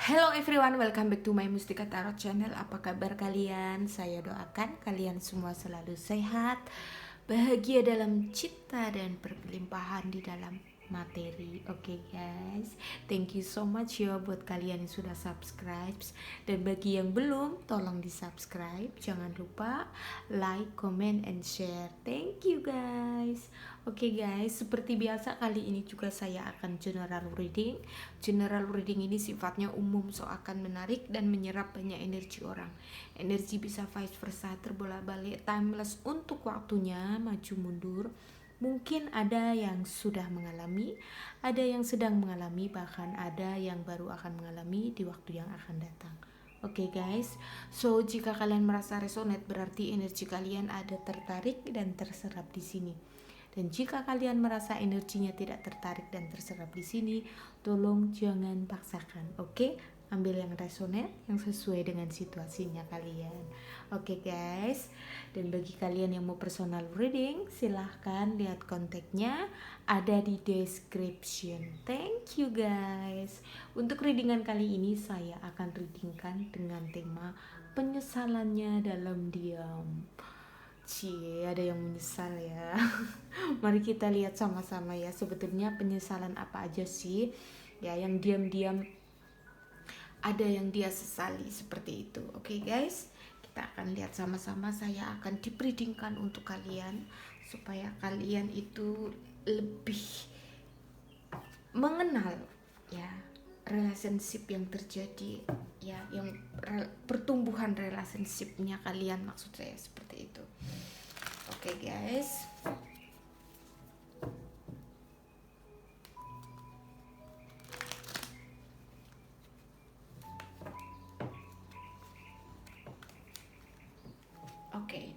Hello everyone, welcome back to my Mustika Tarot channel. Apa kabar kalian? Saya doakan kalian semua selalu sehat, bahagia dalam cita dan berkelimpahan di dalam materi. Oke guys, thank you so much ya buat kalian yang sudah subscribe. Dan bagi yang belum, tolong di subscribe. Jangan lupa like, comment, and share. Thank you guys. Oke guys, seperti biasa kali ini juga saya akan general reading. General reading ini sifatnya umum, so akan menarik dan menyerap banyak energi orang. Energi bisa vice versa, terbolak-balik, timeless untuk waktunya, maju mundur. Mungkin ada yang sudah mengalami, ada yang sedang mengalami, bahkan ada yang baru akan mengalami di waktu yang akan datang. Oke guys, so jika kalian merasa resonate berarti energi kalian ada tertarik dan terserap di sini. Dan jika kalian merasa energinya tidak tertarik dan terserap di sini, tolong jangan paksakan, oke? Ambil yang resonate, yang sesuai dengan situasinya kalian. Oke guys, dan bagi kalian yang mau personal reading, silahkan lihat kontaknya ada di description. Thank you guys. Untuk readingan kali ini saya akan readingkan dengan tema penyesalannya dalam diam. Cie, ada yang menyesal ya. Mari kita lihat sama-sama ya, sebetulnya penyesalan apa aja sih ya yang diam-diam ada yang dia sesali seperti itu. Oke guys, kita akan lihat sama-sama. Saya akan dibreedingkan untuk kalian supaya kalian itu lebih mengenal ya relationship yang terjadi ya, yang pertumbuhan relationshipnya kalian, maksud saya seperti itu. Oke guys, oke.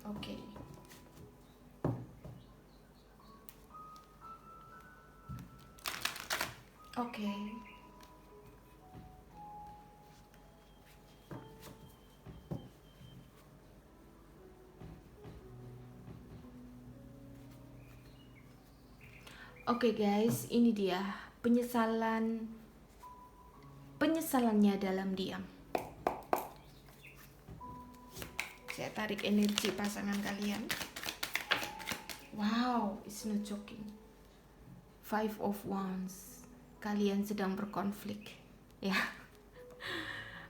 Oke guys, ini dia penyesalannya dalam diam. Saya tarik energi pasangan kalian. Wow, it's not joking. 5 of Wands. Kalian sedang berkonflik ya.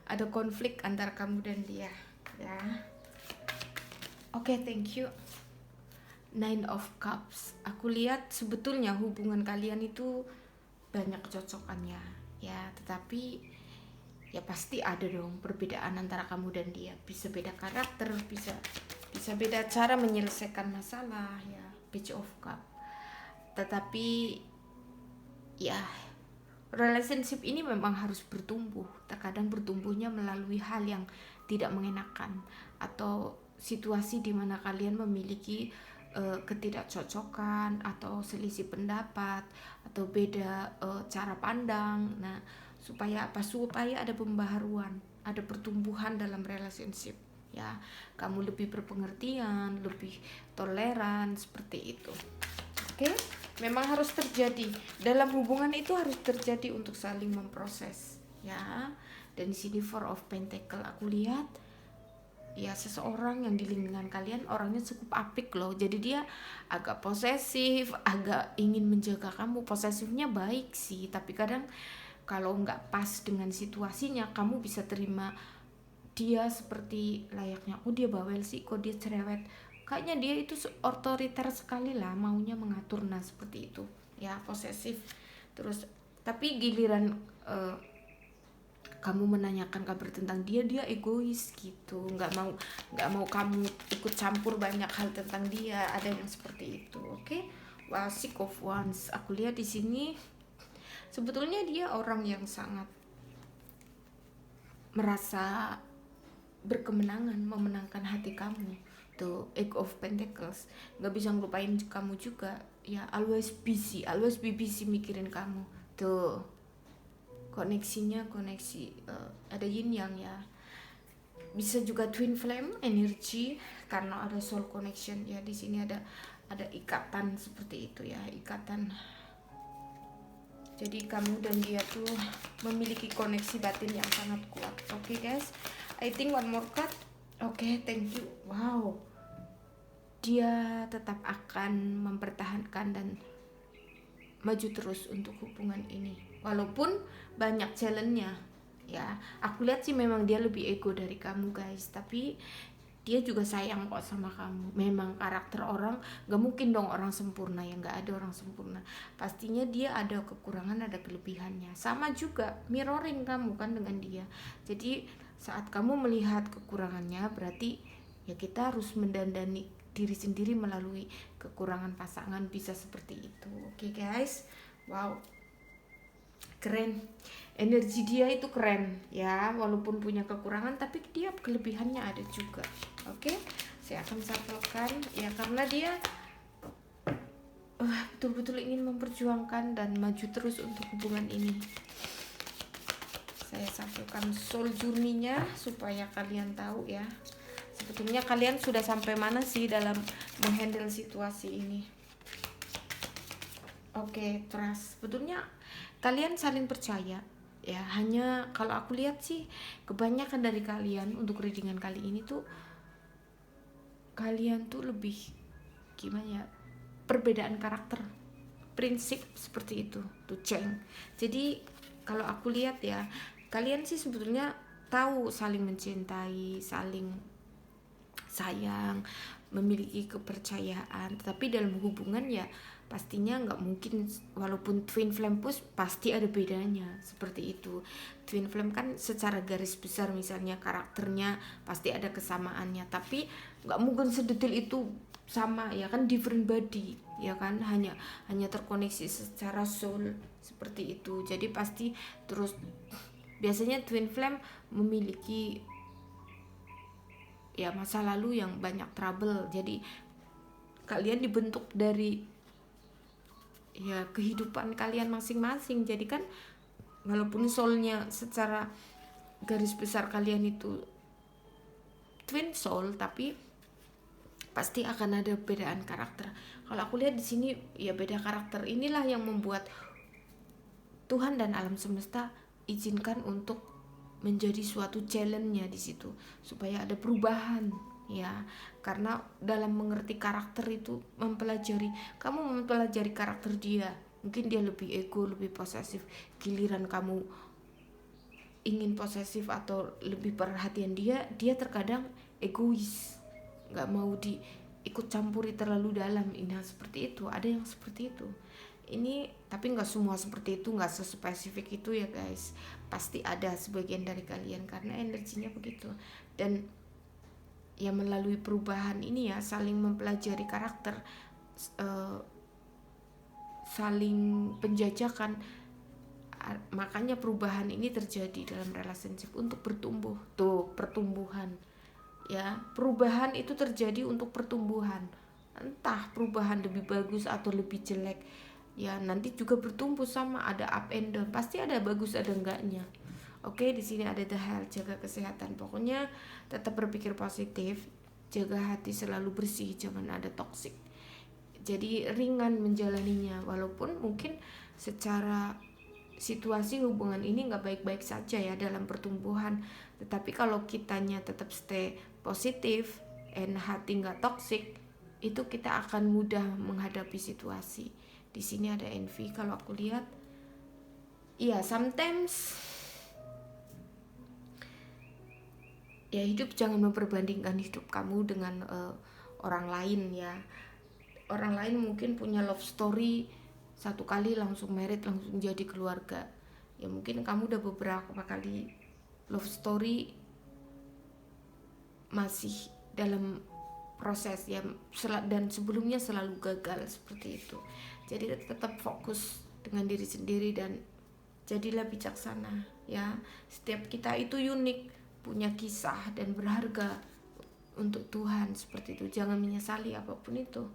Ada konflik antara kamu dan dia ya. Oke, thank you. 9 of Cups. Aku lihat sebetulnya hubungan kalian itu banyak kecocokannya ya, tetapi ya pasti ada dong perbedaan antara kamu dan dia. Bisa beda karakter, bisa beda cara menyelesaikan masalah ya. Page of Cup. Tetapi ya relationship ini memang harus bertumbuh. Terkadang bertumbuhnya melalui hal yang tidak mengenakan atau situasi di mana kalian memiliki ketidakcocokan atau selisih pendapat atau beda cara pandang. Nah, supaya apa? Supaya ada pembaharuan, ada pertumbuhan dalam relationship ya. Kamu lebih berpengertian, lebih toleran, seperti itu. Oke? Memang harus terjadi. Dalam hubungan itu harus terjadi untuk saling memproses ya. Dan di sini 4 of Pentacle aku lihat ya, seseorang yang di lingkungan kalian orangnya cukup apik loh. Jadi dia agak posesif, agak ingin menjaga kamu. Posesifnya baik sih, tapi kadang kalau nggak pas dengan situasinya, kamu bisa terima dia seperti layaknya, oh dia bawel sih, kok dia cerewet. Kayaknya dia itu otoriter sekali lah, maunya mengatur. Nah seperti itu ya, posesif. Terus tapi giliran kamu menanyakan kabar tentang dia egois gitu, nggak mau kamu ikut campur banyak hal tentang dia. Ada yang seperti itu. Oke. Well, 6 of Wands aku lihat di sini sebetulnya dia orang yang sangat merasa berkemenangan, memenangkan hati kamu. Tuh 8 of Pentacles, nggak bisa ngelupain kamu juga ya. Always be busy mikirin kamu. Tuh koneksinya ada yin yang ya. Bisa juga twin flame energy karena ada soul connection ya. Di sini ada ikatan seperti itu ya, ikatan Jadi kamu dan dia tuh memiliki koneksi batin yang sangat kuat. Oke guys, I think one more card. Oke, thank you. Wow, dia tetap akan mempertahankan dan maju terus untuk hubungan ini walaupun banyak challenge-nya ya. Aku lihat sih memang dia lebih ego dari kamu guys, tapi dia juga sayang kok sama kamu. Memang karakter orang, gak mungkin dong orang sempurna ya, gak ada orang sempurna. Pastinya dia ada kekurangan, ada kelebihannya. Sama juga mirroring kamu kan dengan dia. Jadi saat kamu melihat kekurangannya, berarti ya kita harus mendandani diri sendiri melalui kekurangan pasangan, bisa seperti itu. Oke guys, wow, keren. Energi dia itu keren ya, walaupun punya kekurangan tapi dia kelebihannya ada juga. Oke, saya akan sampaikan ya, karena dia betul-betul ingin memperjuangkan dan maju terus untuk hubungan ini. Saya sampaikan soul journey-nya supaya kalian tahu ya, sebetulnya kalian sudah sampai mana sih dalam menghandle situasi ini. Oke, trust. Sebetulnya kalian saling percaya ya, hanya kalau aku lihat sih kebanyakan dari kalian untuk readingan kali ini tuh kalian tuh lebih gimana ya, perbedaan karakter, prinsip seperti itu tuh Ceng. Jadi kalau aku lihat ya, kalian sih sebetulnya tahu saling mencintai, saling sayang, memiliki kepercayaan, tapi dalam hubungan ya pastinya nggak mungkin, walaupun twin flame push pasti ada bedanya seperti itu. Twin flame kan secara garis besar misalnya karakternya pasti ada kesamaannya, tapi nggak mungkin sedetail itu sama ya kan, different body ya kan, hanya terkoneksi secara soul seperti itu. Jadi pasti terus biasanya twin flame memiliki ya masa lalu yang banyak trouble. Jadi kalian dibentuk dari ya kehidupan kalian masing-masing. Jadi kan walaupun soulnya secara garis besar kalian itu twin soul, tapi pasti akan ada perbedaan karakter. Kalau aku lihat di sini ya beda karakter inilah yang membuat Tuhan dan alam semesta izinkan untuk menjadi suatu challenge-nya di situ supaya ada perubahan ya. Karena dalam mengerti karakter itu kamu mempelajari karakter dia. Mungkin dia lebih ego, lebih posesif, giliran kamu ingin posesif atau lebih perhatian dia terkadang egois, nggak mau diikut campuri terlalu dalam. Nah seperti itu, ada yang seperti itu ini, tapi nggak semua seperti itu, nggak sespesifik itu ya guys. Pasti ada sebagian dari kalian karena energinya begitu. Dan ya melalui perubahan ini ya, saling mempelajari karakter, saling penjajakan, makanya perubahan ini terjadi dalam relationship untuk bertumbuh. Tuh pertumbuhan ya, perubahan itu terjadi untuk pertumbuhan, entah perubahan lebih bagus atau lebih jelek ya, nanti juga bertumbuh, sama ada up and down, pasti ada bagus ada enggaknya. Oke, di sini ada the health, jaga kesehatan. Pokoknya tetap berpikir positif, jaga hati selalu bersih, jangan ada toksik. Jadi ringan menjalaninya, walaupun mungkin secara situasi hubungan ini nggak baik-baik saja ya dalam pertumbuhan. Tetapi kalau kitanya tetap stay positif and hati nggak toksik, itu kita akan mudah menghadapi situasi. Di sini ada envy kalau aku lihat. Iya, sometimes ya hidup jangan memperbandingkan hidup kamu dengan orang lain ya. Orang lain mungkin punya love story, satu kali langsung married, langsung jadi keluarga. Ya mungkin kamu udah beberapa kali love story masih dalam proses ya, dan sebelumnya selalu gagal seperti itu. Jadi tetap fokus dengan diri sendiri dan jadilah bijaksana ya. Setiap kita itu unik, punya kisah dan berharga untuk Tuhan seperti itu. Jangan menyesali apapun itu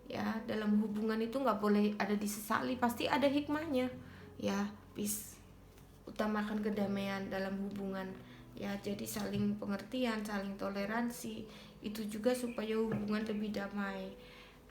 ya. Dalam hubungan itu nggak boleh ada disesali, pasti ada hikmahnya ya. Peace, utamakan kedamaian dalam hubungan ya. Jadi saling pengertian, saling toleransi, itu juga supaya hubungan lebih damai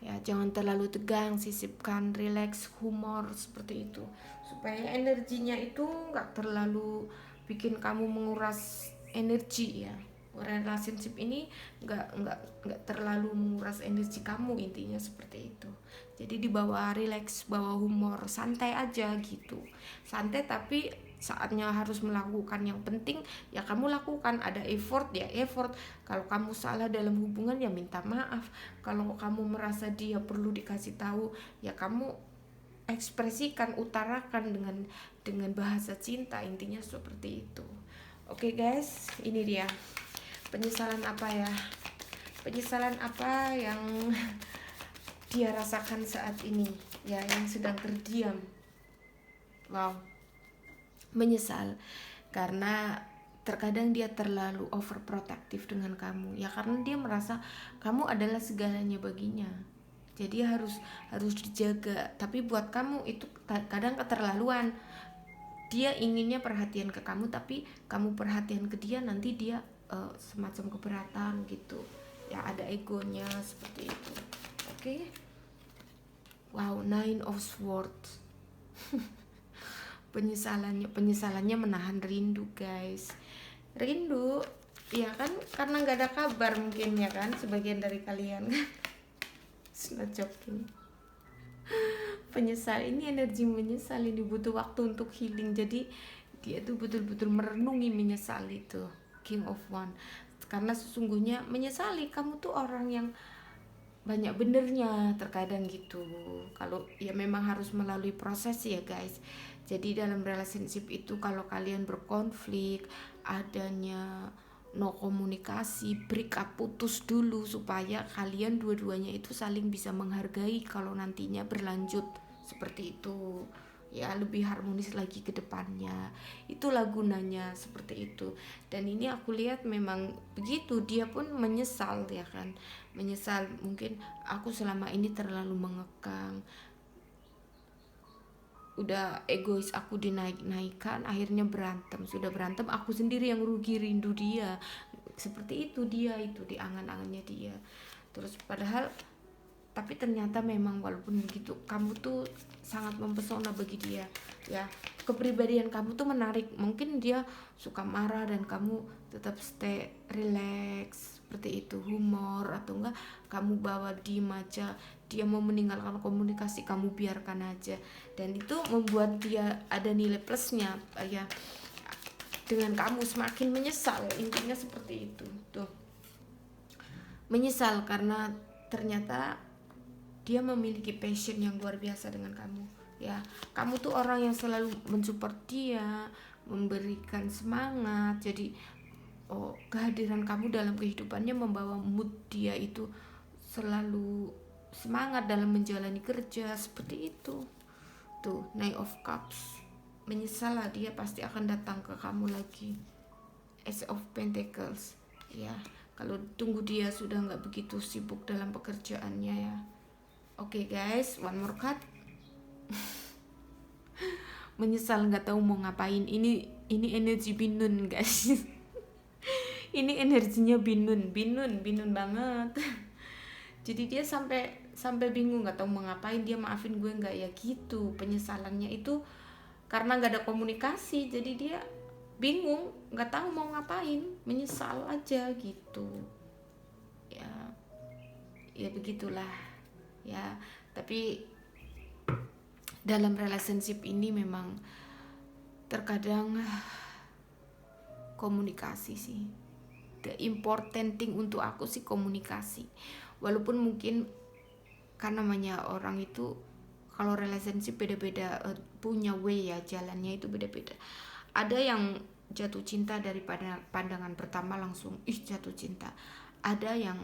Ya, jangan terlalu tegang, sisipkan rileks, humor seperti itu supaya energinya itu nggak terlalu bikin kamu menguras energi ya. Relationship ini nggak terlalu menguras energi kamu, intinya seperti itu. Jadi dibawa rileks, bawa humor, santai aja gitu. Santai tapi saatnya harus melakukan yang penting ya kamu lakukan. Ada effort ya effort. Kalau kamu salah dalam hubungan ya minta maaf. Kalau kamu merasa dia perlu dikasih tahu ya kamu ekspresikan, utarakan dengan bahasa cinta, intinya seperti itu. Oke guys, ini dia penyesalan apa ya, penyesalan apa yang dia rasakan saat ini ya, yang sedang terdiam. Wow, menyesal karena terkadang dia terlalu overprotective dengan kamu ya, karena dia merasa kamu adalah segalanya baginya, jadi harus dijaga. Tapi buat kamu itu kadang keterlaluan. Dia inginnya perhatian ke kamu, tapi kamu perhatian ke dia, nanti dia semacam keberatan gitu ya, ada egonya seperti itu. Oke. Wow, Nine of Swords. penyesalannya menahan rindu guys. Rindu ya kan, karena nggak ada kabar mungkin ya kan, sebagian dari kalian kan. Not joking. Penyesal ini, energi menyesal ini butuh waktu untuk healing. Jadi dia tuh betul-betul merenungi menyesal itu, King of Wands. Karena sesungguhnya menyesali, kamu tuh orang yang banyak benernya terkadang gitu. Kalau ya memang harus melalui proses ya guys. Jadi dalam relationship itu kalau kalian berkonflik, adanya no komunikasi, break up, putus dulu supaya kalian dua-duanya itu saling bisa menghargai kalau nantinya berlanjut seperti itu ya, lebih harmonis lagi ke depannya. Itulah gunanya seperti itu. Dan ini aku lihat memang begitu, dia pun menyesal ya kan, menyesal mungkin aku selama ini terlalu mengekang, udah egois, aku dinaik-naikkan, akhirnya berantem. Sudah berantem aku sendiri yang rugi, rindu dia seperti itu. Dia itu di angan-angannya dia terus, padahal tapi ternyata memang walaupun begitu kamu tuh sangat mempesona bagi dia ya, kepribadian kamu tuh menarik. Mungkin dia suka marah dan kamu tetap stay relax seperti itu, humor, atau enggak kamu bawa diem aja. Dia mau meninggalkan komunikasi, kamu biarkan aja, dan itu membuat dia ada nilai plusnya ya, dengan kamu semakin menyesal, intinya seperti itu tuh. Menyesal karena ternyata dia memiliki passion yang luar biasa dengan kamu ya. Kamu tuh orang yang selalu mensupport dia, memberikan semangat. Jadi kehadiran kamu dalam kehidupannya membawa mood dia itu selalu semangat dalam menjalani kerja seperti itu tuh. Nine of Cups, menyesal lah, dia pasti akan datang ke kamu lagi. Ace of Pentacles ya, kalau tunggu dia sudah nggak begitu sibuk dalam pekerjaannya ya. Oke guys, one more card. Menyesal nggak tahu mau ngapain. Ini energi binun guys. Ini energinya binun banget. Jadi dia sampai bingung nggak tahu mau ngapain. Dia maafin gue nggak ya gitu. Penyesalannya itu karena nggak ada komunikasi. Jadi dia bingung, nggak tahu mau ngapain, menyesal aja gitu. Ya begitulah. Ya, tapi dalam relationship ini memang terkadang komunikasi sih the important thing untuk aku sih, komunikasi. Walaupun mungkin karena namanya orang itu kalau relationship beda-beda, punya way ya, jalannya itu beda-beda. Ada yang jatuh cinta dari pandangan pertama langsung jatuh cinta. Ada yang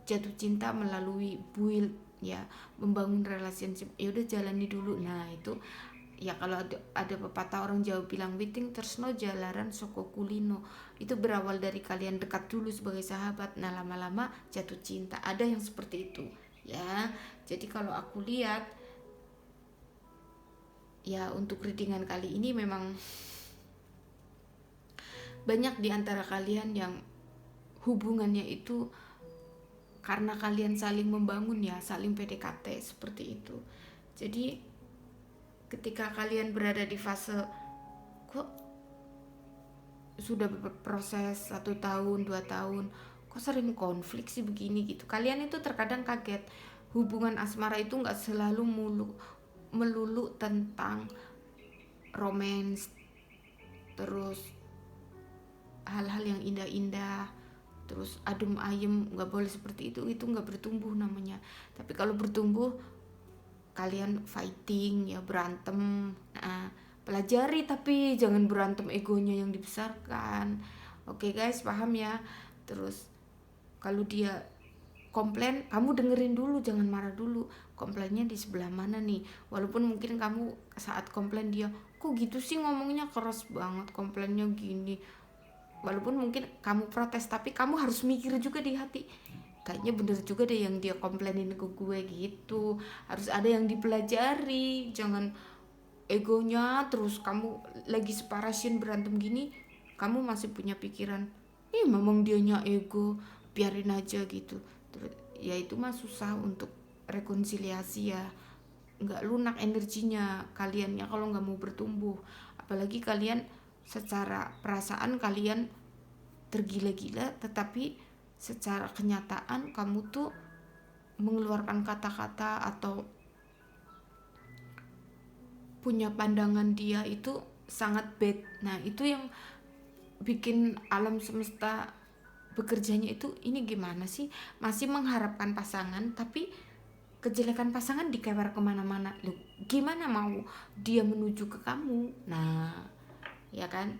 jatuh cinta melalui build ya, membangun relationship, ya udah jalani dulu. Nah itu ya, kalau ada pepatah orang Jawa bilang witing tersno jalaran soko kulino, itu berawal dari kalian dekat dulu sebagai sahabat, nah lama-lama jatuh cinta. Ada yang seperti itu ya. Jadi kalau aku lihat ya, untuk readingan kali ini memang banyak di antara kalian yang hubungannya itu karena kalian saling membangun ya, saling PDKT seperti itu. Jadi ketika kalian berada di fase kok sudah berproses 1 tahun 2 tahun kok sering konflik sih begini gitu, kalian itu terkadang kaget. Hubungan asmara itu nggak selalu melulu tentang romance, terus hal-hal yang indah-indah, terus adem ayem. Nggak boleh seperti itu nggak bertumbuh namanya. Tapi kalau bertumbuh kalian fighting ya, berantem. Nah, pelajari tapi jangan berantem egonya yang dibesarkan. Oke guys, paham ya? Terus kalau dia komplain, kamu dengerin dulu, jangan marah dulu. Komplainnya di sebelah mana nih? Walaupun mungkin kamu saat komplain dia, kok gitu sih ngomongnya keras banget, komplainnya gini. Walaupun mungkin kamu protes, tapi kamu harus mikir juga di hati, kayaknya bener juga deh yang dia komplainin ke gue gitu. Harus ada yang dipelajari, jangan egonya terus. Kamu lagi separasin berantem gini, kamu masih punya pikiran, memang dianya ego, biarin aja gitu. Terus ya itu mah susah untuk rekonsiliasi ya, nggak lunak energinya kaliannya kalau nggak mau bertumbuh. Apalagi kalian secara perasaan kalian tergila-gila, tetapi secara kenyataan kamu tuh mengeluarkan kata-kata atau punya pandangan dia itu sangat bad. Nah itu yang bikin alam semesta bekerjanya itu, ini gimana sih, masih mengharapkan pasangan tapi kejelekan pasangan dikewer kemana-mana. Loh, gimana mau dia menuju ke kamu? Nah ya kan,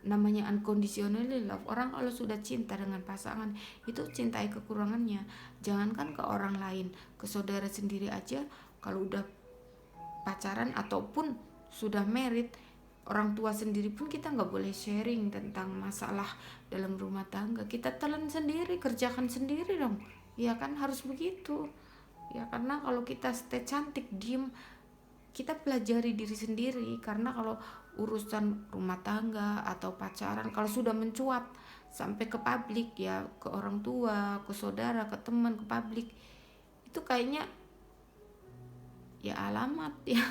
namanya unconditional love. Orang kalau sudah cinta dengan pasangan itu cintai kekurangannya. Jangankan ke orang lain, ke saudara sendiri aja. Kalau udah pacaran ataupun sudah married, orang tua sendiri pun kita nggak boleh sharing tentang masalah dalam rumah tangga. Kita telan sendiri, kerjakan sendiri dong. Ya kan, harus begitu ya. Karena kalau kita stay cantik diem, kita pelajari diri sendiri. Karena kalau urusan rumah tangga atau pacaran, kalau sudah mencuat sampai ke publik ya, ke orang tua, ke saudara, ke teman, ke publik, itu kayaknya ya alamat ya.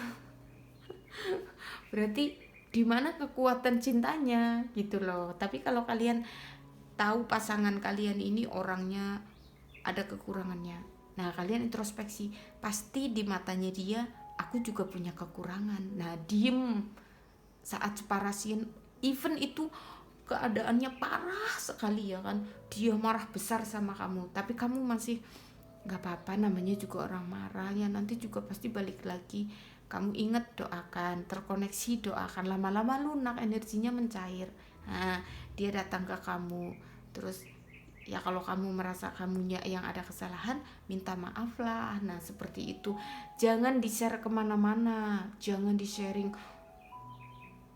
Berarti di mana kekuatan cintanya gitu loh. Tapi kalau kalian tahu pasangan kalian ini orangnya ada kekurangannya, nah kalian introspeksi, pasti di matanya dia aku juga punya kekurangan. Nah diem saat separasin, even itu keadaannya parah sekali ya kan, dia marah besar sama kamu, tapi kamu masih nggak apa-apa, namanya juga orang marah ya, nanti juga pasti balik lagi. Kamu ingat, doakan, terkoneksi, doakan, lama-lama lunak, energinya mencair. Nah dia datang ke kamu. Terus ya kalau kamu merasa kamunya yang ada kesalahan, minta maaf lah. Nah seperti itu, jangan di-share kemana-mana, jangan di-sharing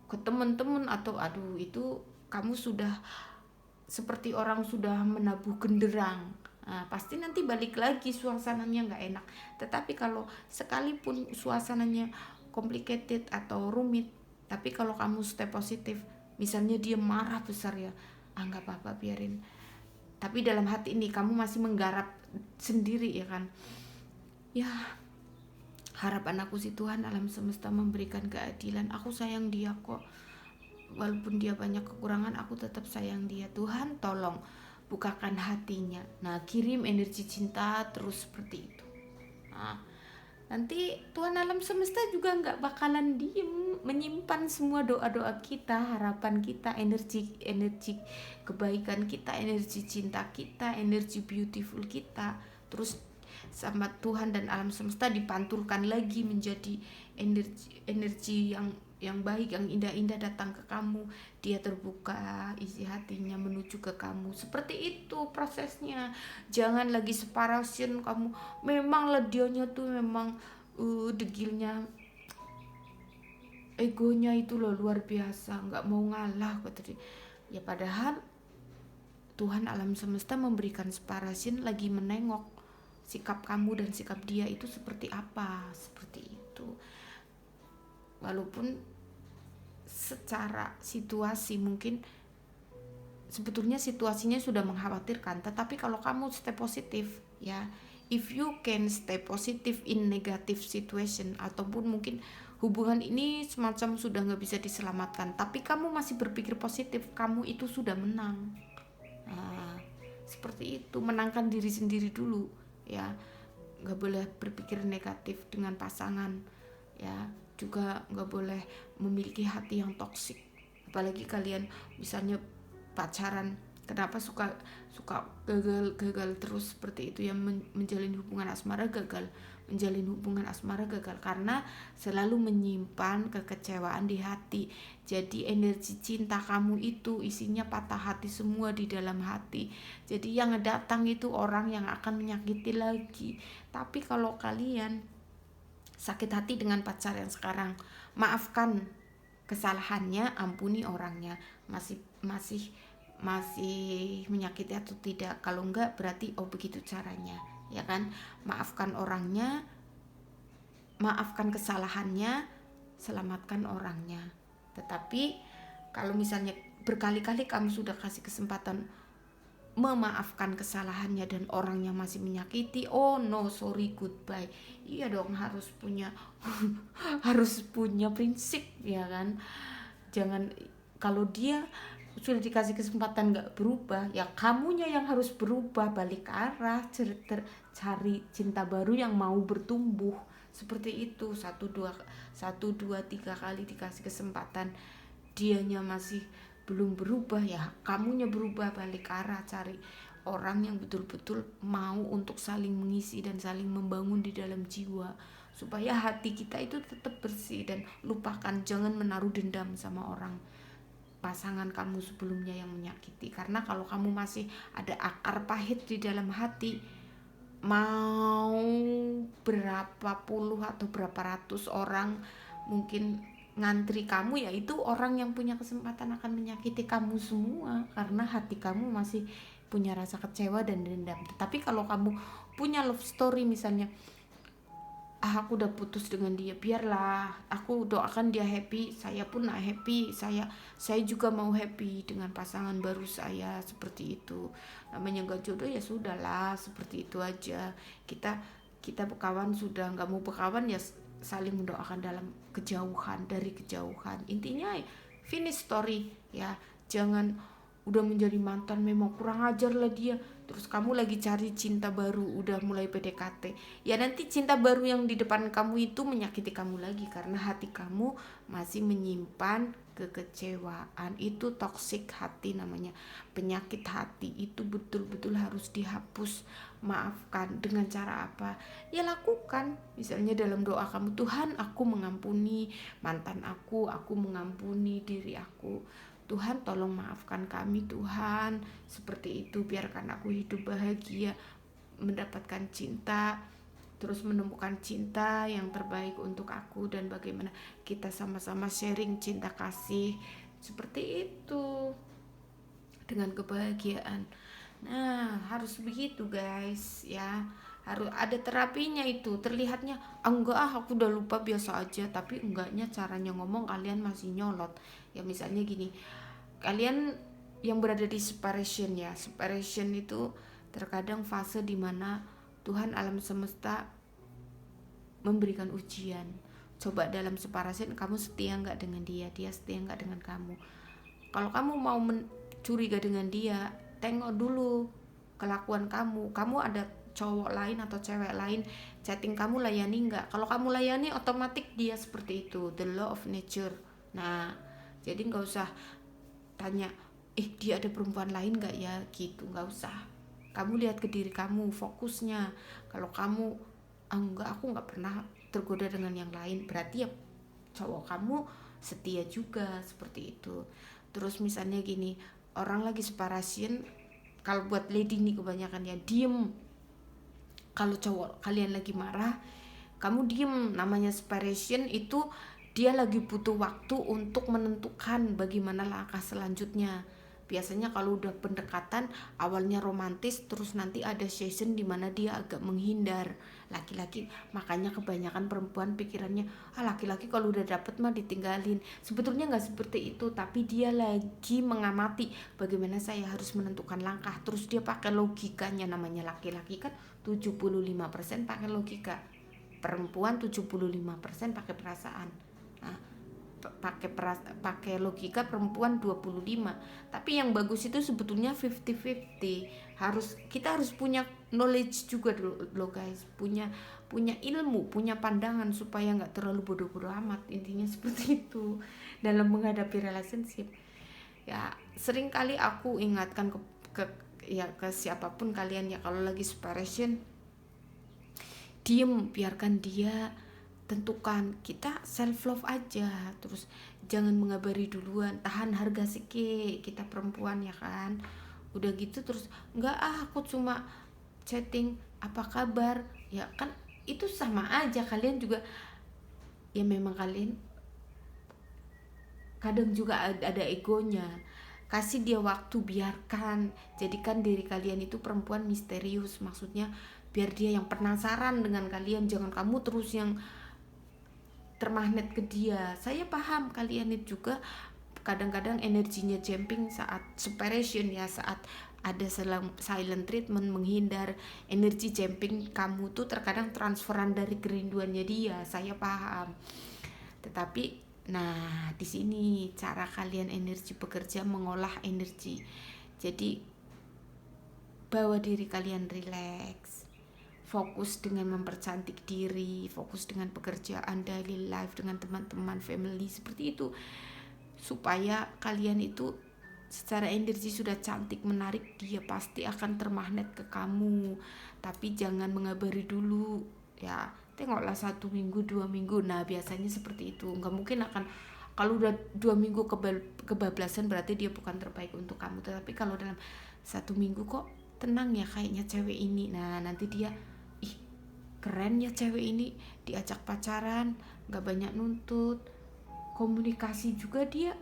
ke teman-teman atau aduh itu kamu sudah seperti orang sudah menabuh genderang. Nah, pasti nanti balik lagi suasananya nggak enak. Tetapi kalau sekalipun suasananya complicated atau rumit, tapi kalau kamu stay positif, misalnya dia marah besar ya, nggak apa-apa, biarin. Tapi dalam hati ini kamu masih menggarap sendiri ya kan, ya harapan aku sih Tuhan alam semesta memberikan keadilan. Aku sayang dia kok, walaupun dia banyak kekurangan, aku tetap sayang dia. Tuhan tolong bukakan hatinya. Nah kirim energi cinta terus seperti itu. Nah nanti Tuhan alam semesta juga nggak bakalan diem, menyimpan semua doa-doa kita, harapan kita, energi kebaikan kita, energi cinta kita, energi beautiful kita. Terus sama Tuhan dan alam semesta dipantulkan lagi menjadi energi yang baik, yang indah-indah datang ke kamu. Dia terbuka isi hatinya menuju ke kamu. Seperti itu prosesnya. Jangan lagi separation kamu, memang ledionya tuh memang degilnya, egonya itu loh luar biasa, nggak mau ngalah kok tadi. Ya padahal Tuhan alam semesta memberikan separation lagi menengok sikap kamu dan sikap dia itu seperti apa, seperti itu. Walaupun secara situasi mungkin sebetulnya situasinya sudah mengkhawatirkan, tetapi kalau kamu stay positif ya, if you can stay positive in negative situation, ataupun mungkin hubungan ini semacam sudah nggak bisa diselamatkan, tapi kamu masih berpikir positif, kamu itu sudah menang. Nah, seperti itu, menangkan diri sendiri dulu ya, nggak boleh berpikir negatif dengan pasangan ya, juga nggak boleh memiliki hati yang toksik. Apalagi kalian misalnya pacaran, kenapa suka gagal terus seperti itu ya, menjalin hubungan asmara gagal, karena selalu menyimpan kekecewaan di hati. Jadi energi cinta kamu itu isinya patah hati semua di dalam hati. Jadi yang datang itu orang yang akan menyakiti lagi. Tapi kalau kalian sakit hati dengan pacar yang sekarang, maafkan kesalahannya, ampuni orangnya. Masih menyakiti atau tidak? Kalau enggak berarti begitu caranya, ya kan? Maafkan orangnya, maafkan kesalahannya, selamatkan orangnya. Tetapi kalau misalnya berkali-kali kamu sudah kasih kesempatan memaafkan kesalahannya dan orangnya masih menyakiti, oh no, sorry, goodbye. Iya dong, harus punya harus punya prinsip, ya kan? Jangan, kalau dia sudah dikasih kesempatan nggak berubah, ya kamunya yang harus berubah, balik arah, cari cinta baru yang mau bertumbuh. Seperti itu. Satu dua tiga kali dikasih kesempatan, dianya masih belum berubah, ya kamunya berubah, balik arah, cari orang yang betul-betul mau untuk saling mengisi dan saling membangun di dalam jiwa, supaya hati kita itu tetap bersih. Dan lupakan, jangan menaruh dendam sama orang pasangan kamu sebelumnya yang menyakiti. Karena kalau kamu masih ada akar pahit di dalam hati, mau berapa puluh atau berapa ratus orang mungkin ngantri kamu, yaitu orang yang punya kesempatan akan menyakiti kamu semua, karena hati kamu masih punya rasa kecewa dan dendam. Tetapi kalau kamu punya love story, misalnya aku udah putus dengan dia, biarlah, aku doakan dia happy, saya pun happy, saya juga mau happy dengan pasangan baru saya, seperti itu. Namanya nggak jodoh ya sudahlah, seperti itu aja. Kita berkawan, sudah nggak mau berkawan ya saling mendoakan dalam kejauhan, dari kejauhan. Intinya finish story ya. Jangan udah menjadi mantan, memang kurang ajar lah dia, terus kamu lagi cari cinta baru, udah mulai PDKT, ya nanti cinta baru yang di depan kamu itu menyakiti kamu lagi, karena hati kamu masih menyimpan kekecewaan. Itu toxic hati namanya, penyakit hati. Itu betul-betul harus dihapus. Maafkan dengan cara apa? Ya lakukan, misalnya dalam doa kamu, Tuhan aku mengampuni mantan aku mengampuni diri aku, Tuhan tolong maafkan kami Tuhan, seperti itu. Biarkan aku hidup bahagia, mendapatkan cinta, terus menemukan cinta yang terbaik untuk aku, dan bagaimana kita sama-sama sharing cinta kasih, seperti itu, dengan kebahagiaan. Nah, harus begitu guys ya. Harus ada terapinya itu. Terlihatnya enggak aku udah lupa biasa aja, tapi enggaknya caranya ngomong kalian masih nyolot. Ya misalnya gini, kalian yang berada di separation ya. Separation itu terkadang fase dimana Tuhan alam semesta memberikan ujian. Coba dalam separation kamu setia nggak dengan dia, dia setia nggak dengan kamu. Kalau kamu mau curiga dengan dia, tengok dulu kelakuan kamu ada cowok lain atau cewek lain chatting kamu, layani nggak? Kalau kamu layani, otomatis dia seperti itu, the law of nature. Nah, jadi nggak usah tanya dia ada perempuan lain nggak ya, gitu, nggak usah. Kamu lihat ke diri kamu, fokusnya. Kalau kamu enggak, aku nggak pernah tergoda dengan yang lain, berarti ya cowok kamu setia juga, seperti itu. Terus misalnya gini, orang lagi separation, kalau buat lady nih kebanyakan ya diem. Kalau cowok kalian lagi marah, kamu diem. Namanya separation itu, dia lagi butuh waktu untuk menentukan bagaimana langkah selanjutnya. Biasanya kalau udah pendekatan awalnya romantis, terus nanti ada season dimana dia agak menghindar. Laki-laki, makanya kebanyakan perempuan pikirannya, laki-laki kalau udah dapet mah ditinggalin. Sebetulnya nggak seperti itu, tapi dia lagi mengamati bagaimana saya harus menentukan langkah. Terus dia pakai logikanya, namanya laki-laki kan 75% pakai logika, perempuan 75% pakai perasaan. Nah, pakai logika perempuan 25. Tapi yang bagus itu sebetulnya 50-50. Kita harus punya knowledge juga dulu guys, punya ilmu, punya pandangan supaya nggak terlalu bodoh-bodoh amat. Intinya seperti itu dalam menghadapi relationship. Ya sering kali aku ingatkan ke siapapun kalian ya, kalau lagi separation, diem, biarkan dia tentukan. Kita self love aja, terus jangan mengabari duluan, tahan harga sikit, kita perempuan ya kan. Udah gitu terus enggak, aku cuma chatting apa kabar, ya kan itu sama aja. Kalian juga ya, memang kalian kadang juga ada egonya. Kasih dia waktu, biarkan, jadikan diri kalian itu perempuan misterius, maksudnya biar dia yang penasaran dengan kalian, jangan kamu terus yang termagnet ke dia. Saya paham kalian itu juga kadang-kadang energinya jumping saat separation ya, saat ada silent treatment, menghindar, energi jumping kamu tuh terkadang transferan dari kerinduannya dia. Saya paham. Tetapi nah di sini cara kalian energi bekerja, mengolah energi. Jadi bawa diri kalian rileks, fokus dengan mempercantik diri, fokus dengan pekerjaan, daily life, dengan teman-teman, family, seperti itu. Supaya kalian itu secara energi sudah cantik, menarik, dia pasti akan termagnet ke kamu. Tapi jangan mengabari dulu ya, tengoklah 1 minggu 2 minggu. Nah biasanya seperti itu. Nggak mungkin akan, kalau udah 2 minggu kebablasan berarti dia bukan terbaik untuk kamu. Tetapi kalau dalam 1 minggu kok tenang ya kayaknya cewek ini, nah nanti dia, ih keren ya cewek ini, diajak pacaran, nggak banyak nuntut, komunikasi juga dia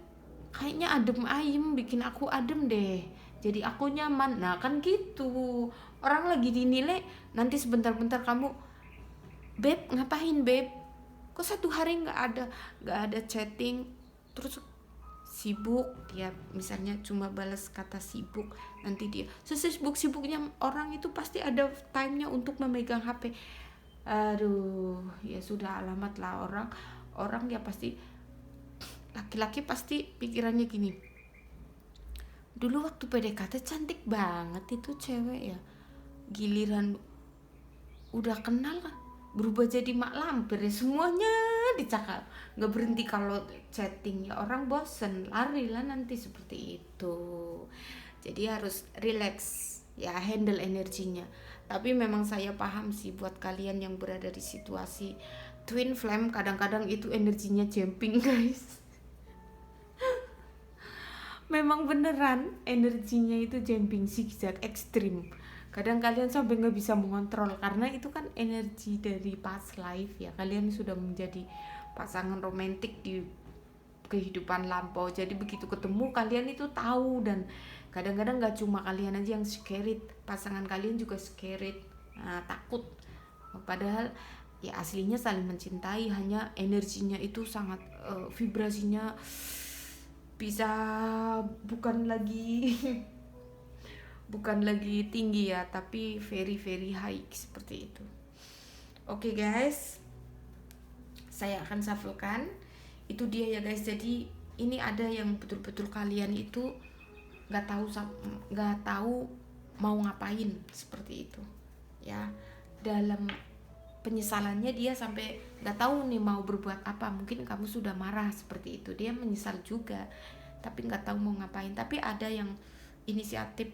kayaknya adem ayem, bikin aku adem deh, jadi aku nyaman. Nah kan gitu, orang lagi dinilai, nanti sebentar-bentar kamu, beb ngapain beb, kok 1 hari nggak ada chatting, terus sibuk dia, misalnya cuma balas kata sibuk, nanti dia sesibuk-sibuknya orang itu pasti ada timenya untuk memegang HP. Aduh ya sudah, alamat lah orang ya pasti, laki-laki pasti pikirannya gini, dulu waktu PDKT cantik banget itu cewek ya, giliran udah kenal kan berubah jadi mak lampir ya, semuanya dicakap, nggak berhenti kalau chatting ya, orang bosen lari lah nanti, seperti itu. Jadi harus relax ya, handle energinya. Tapi memang saya paham sih buat kalian yang berada di situasi twin flame, kadang-kadang itu energinya jumping guys. Memang beneran energinya itu jumping, zigzag, ekstrim. Kadang kalian sampai nggak bisa mengontrol, karena itu kan energi dari past life ya, kalian sudah menjadi pasangan romantik di kehidupan lampau. Jadi begitu ketemu kalian itu tahu, dan kadang-kadang nggak cuma kalian aja yang scared, pasangan kalian juga scared, takut. Padahal ya aslinya saling mencintai, hanya energinya itu sangat vibrasinya bisa bukan lagi bukan lagi tinggi ya, tapi very very high, seperti itu. Oke guys, saya akan shufflekan. Itu dia ya guys. Jadi ini ada yang betul-betul kalian itu nggak tahu mau ngapain, seperti itu ya. Dalam penyesalannya dia sampai nggak tahu nih mau berbuat apa. Mungkin kamu sudah marah, seperti itu, dia menyesal juga tapi nggak tahu mau ngapain. Tapi ada yang inisiatif,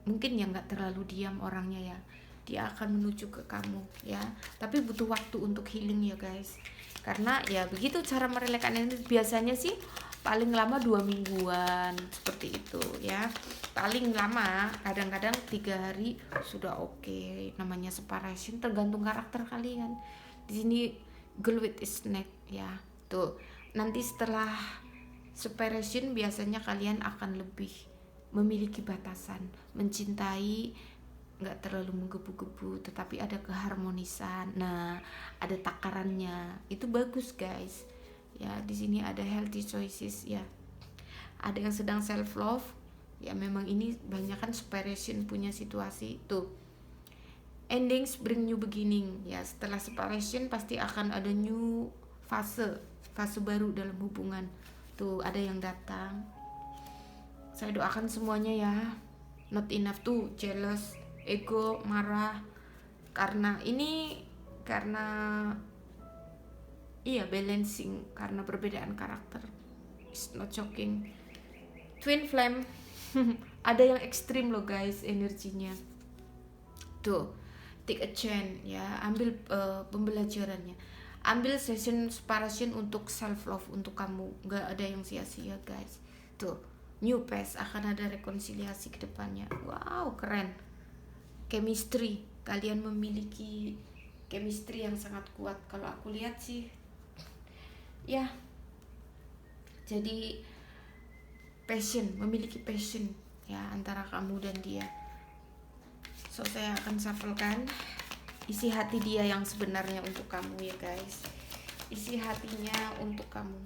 mungkin yang nggak terlalu diam orangnya ya, dia akan menuju ke kamu ya, tapi butuh waktu untuk healing ya guys. Karena ya begitu cara merelakan ini, biasanya sih paling lama 2 mingguan, seperti itu ya, paling lama. Kadang-kadang 3 hari sudah oke. Namanya separation, tergantung karakter kalian. Di sini girl with snake ya. Tuh nanti setelah Separation biasanya kalian akan lebih memiliki batasan, mencintai nggak terlalu menggebu-gebu, tetapi ada keharmonisan. Nah, ada takarannya. Itu bagus guys. Ya, di sini ada healthy choices ya. Ada yang sedang self love. Ya memang ini banyak kan separation punya situasi tuh. Endings bring new beginning. Ya, setelah separation pasti akan ada new fase baru dalam hubungan. Tuh, ada yang datang. Saya doakan semuanya ya. Not enough tuh jealous, ego, marah. Karena iya balancing, karena perbedaan karakter. It's not joking. Twin flame. Ada yang ekstrim loh guys energinya. Tuh, take a chance ya, ambil pembelajarannya. Ambil session separation untuk self love untuk kamu, nggak ada yang sia-sia guys. Tuh, new phase, akan ada rekonsiliasi ke depannya. Wow, keren. Chemistry, kalian memiliki chemistry yang sangat kuat kalau aku lihat sih. Ya, jadi memiliki passion ya antara kamu dan dia. So saya akan shufflekan isi hati dia yang sebenarnya untuk kamu ya guys. Isi hatinya untuk kamu.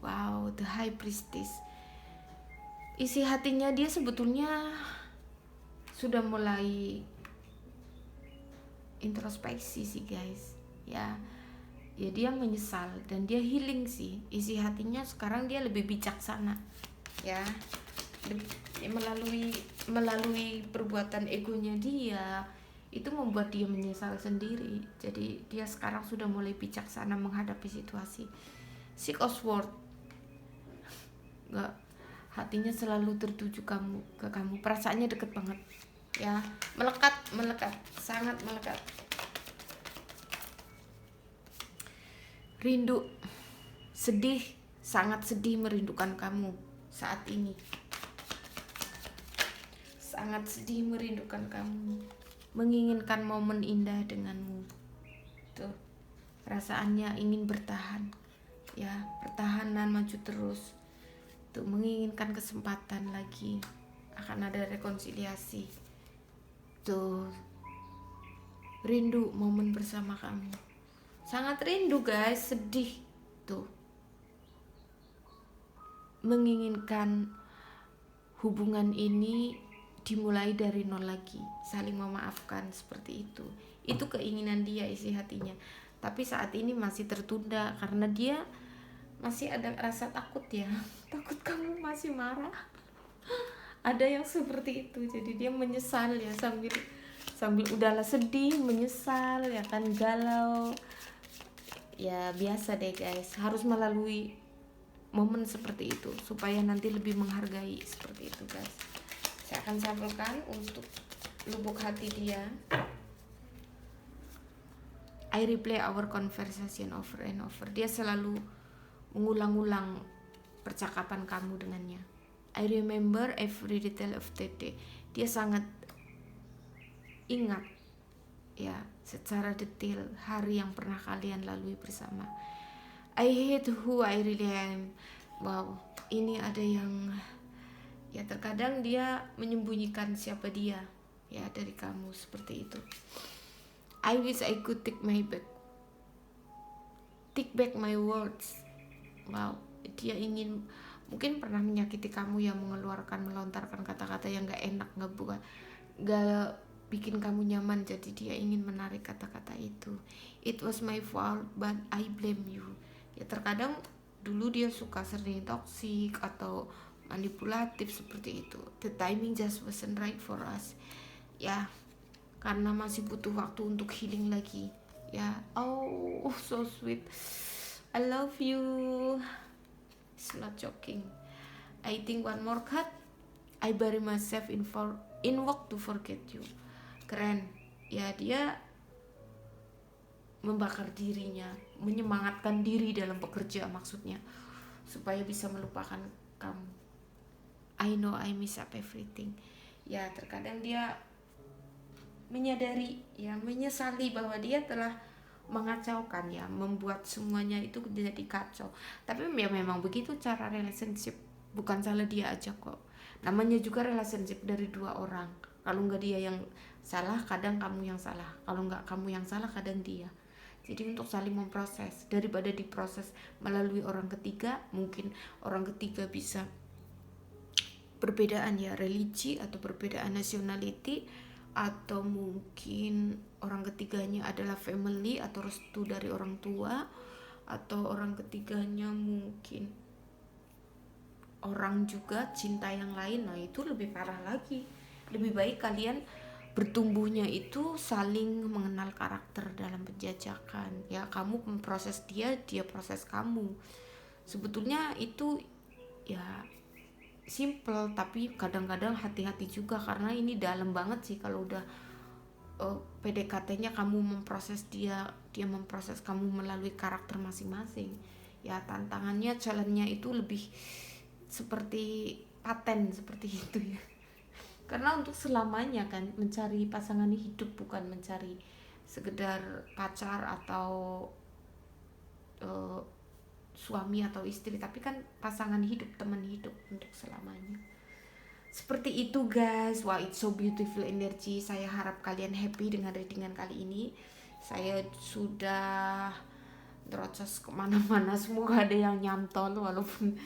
Wow, the high priestess. Isi hatinya dia sebetulnya sudah mulai introspeksi sih guys. Ya dia menyesal dan dia healing sih. Isi hatinya sekarang dia lebih bijaksana ya. Melalui perbuatan egonya dia itu membuat dia menyesal sendiri. Jadi dia sekarang sudah mulai bijaksana menghadapi situasi. Six of Swords, nggak, hatinya selalu tertuju ke kamu, perasaannya deket banget ya, melekat, sangat melekat. Rindu, sedih, sangat sedih merindukan kamu saat ini. Sangat sedih merindukan kamu, menginginkan momen indah denganmu. Tuh, perasaannya ingin bertahan ya, pertahanan maju terus. Tuh, menginginkan kesempatan lagi, akan ada rekonsiliasi. Tuh, rindu momen bersama kamu, sangat rindu guys, sedih. Tuh, menginginkan hubungan ini dimulai dari nol lagi, saling memaafkan, seperti itu. Itu keinginan dia, isi hatinya. Tapi saat ini masih tertunda karena dia masih ada rasa takut ya. Takut kamu masih marah. Ada yang seperti itu. Jadi dia menyesal ya, sambil udahlah sedih, menyesal ya kan, galau. Ya biasa deh guys, harus melalui momen seperti itu supaya nanti lebih menghargai, seperti itu guys. Saya akan sampaikan untuk lubuk hati dia. I replay our conversation over and over. Dia selalu mengulang-ulang percakapan kamu dengannya. I remember every detail of that day. Dia sangat ingat ya secara detail hari yang pernah kalian lalui bersama. I hate who I really am. Wow, ini ada yang ya, terkadang dia menyembunyikan siapa dia ya dari kamu, seperti itu. I wish I could take back my words. Wow, dia ingin, mungkin pernah menyakiti kamu yang melontarkan kata-kata yang gak enak, gak bikin kamu nyaman. Jadi dia ingin menarik kata-kata itu. It was my fault but I blame you. Ya terkadang dulu dia suka sering toksik atau manipulatif, seperti itu. The timing just wasn't right for us ya, karena masih butuh waktu untuk healing lagi ya. Oh so sweet, I love you. It's not joking. I think one more card. I bury myself in work to forget you. Keren ya, dia membakar dirinya, menyemangatkan diri dalam bekerja, maksudnya supaya bisa melupakan kamu. I know I miss up everything. Ya terkadang dia menyadari ya, menyesali bahwa dia telah mengacaukan ya, membuat semuanya itu jadi kacau. Tapi ya memang begitu cara relationship, bukan salah dia aja kok. Namanya juga relationship dari dua orang. Kalau nggak dia yang salah, kadang kamu yang salah. Kalau nggak kamu yang salah, kadang dia. Jadi untuk saling memproses, daripada diproses melalui orang ketiga, mungkin orang ketiga bisa perbedaan ya religi atau perbedaan nationality, atau mungkin orang ketiganya adalah family atau restu dari orang tua, atau orang ketiganya mungkin orang juga cinta yang lain. Nah itu lebih parah lagi. Lebih baik kalian bertumbuhnya itu saling mengenal karakter dalam penjajakan ya, kamu memproses dia, dia proses kamu. Sebetulnya itu ya simple, tapi kadang-kadang hati-hati juga karena ini dalam banget sih. Kalau udah PDKT-nya kamu memproses dia, dia memproses kamu melalui karakter masing-masing. Ya tantangannya, challenge-nya itu lebih seperti paten seperti itu ya. Karena untuk selamanya kan mencari pasangan hidup, bukan mencari sekedar pacar atau uh, suami atau istri, tapi kan pasangan hidup, teman hidup untuk selamanya. Seperti itu guys. Wah, it's so beautiful energy. Saya harap kalian happy dengan readingan kali ini. Saya sudah terocos kemana-mana, semoga ada yang nyantol walaupun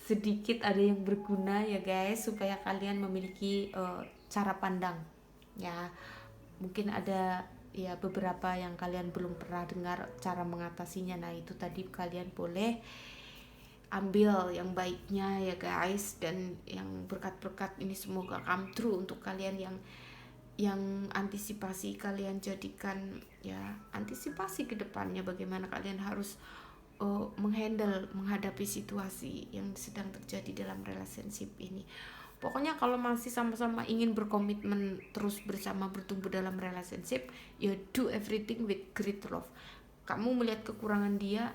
sedikit, ada yang berguna ya guys, supaya kalian memiliki cara pandang ya. Mungkin ada ya beberapa yang kalian belum pernah dengar cara mengatasinya. Nah itu tadi kalian boleh ambil yang baiknya ya guys, dan yang berkat-berkat ini semoga come true untuk kalian yang antisipasi. Kalian jadikan ya antisipasi ke depannya, bagaimana kalian harus menghadapi situasi yang sedang terjadi dalam relationship ini. Pokoknya kalau masih sama-sama ingin berkomitmen terus bersama bertumbuh dalam relationship, ya do everything with great love. Kamu melihat kekurangan dia,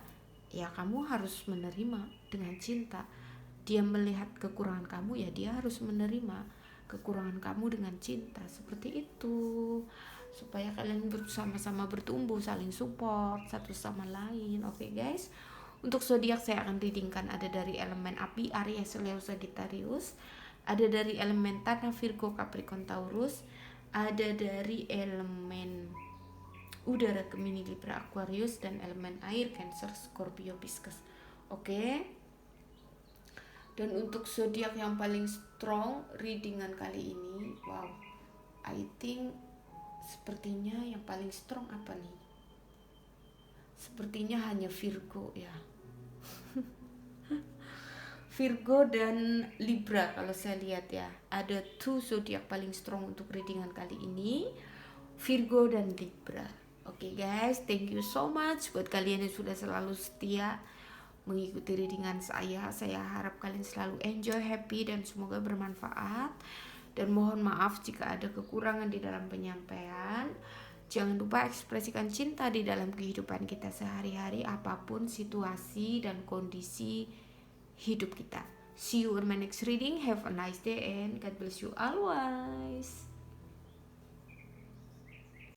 ya kamu harus menerima dengan cinta. Dia melihat kekurangan kamu, ya dia harus menerima kekurangan kamu dengan cinta. Seperti itu, supaya kalian bersama-sama bertumbuh, saling support satu sama lain. Oke guys, untuk zodiak saya akan readingkan ada dari elemen api Aries, Leo, Sagittarius, ada dari elemen tanah Virgo, Capricorn, Taurus, ada dari elemen udara Gemini, Libra, Aquarius, dan elemen air Cancer, Scorpio, Pisces. Oke. Dan untuk zodiak yang paling strong readingan kali ini, wow, I think sepertinya yang paling strong apa nih? Sepertinya hanya Virgo ya. Virgo dan Libra kalau saya lihat ya. Ada 2 zodiak paling strong untuk readingan kali ini, Virgo dan Libra. Oke guys, thank you so much buat kalian yang sudah selalu setia mengikuti readingan saya. Saya harap kalian selalu enjoy, happy, dan semoga bermanfaat. Dan mohon maaf jika ada kekurangan di dalam penyampaian. Jangan lupa ekspresikan cinta di dalam kehidupan kita sehari-hari, apapun situasi dan kondisi hidup kita. See you in my next reading. Have a nice day and God bless you always.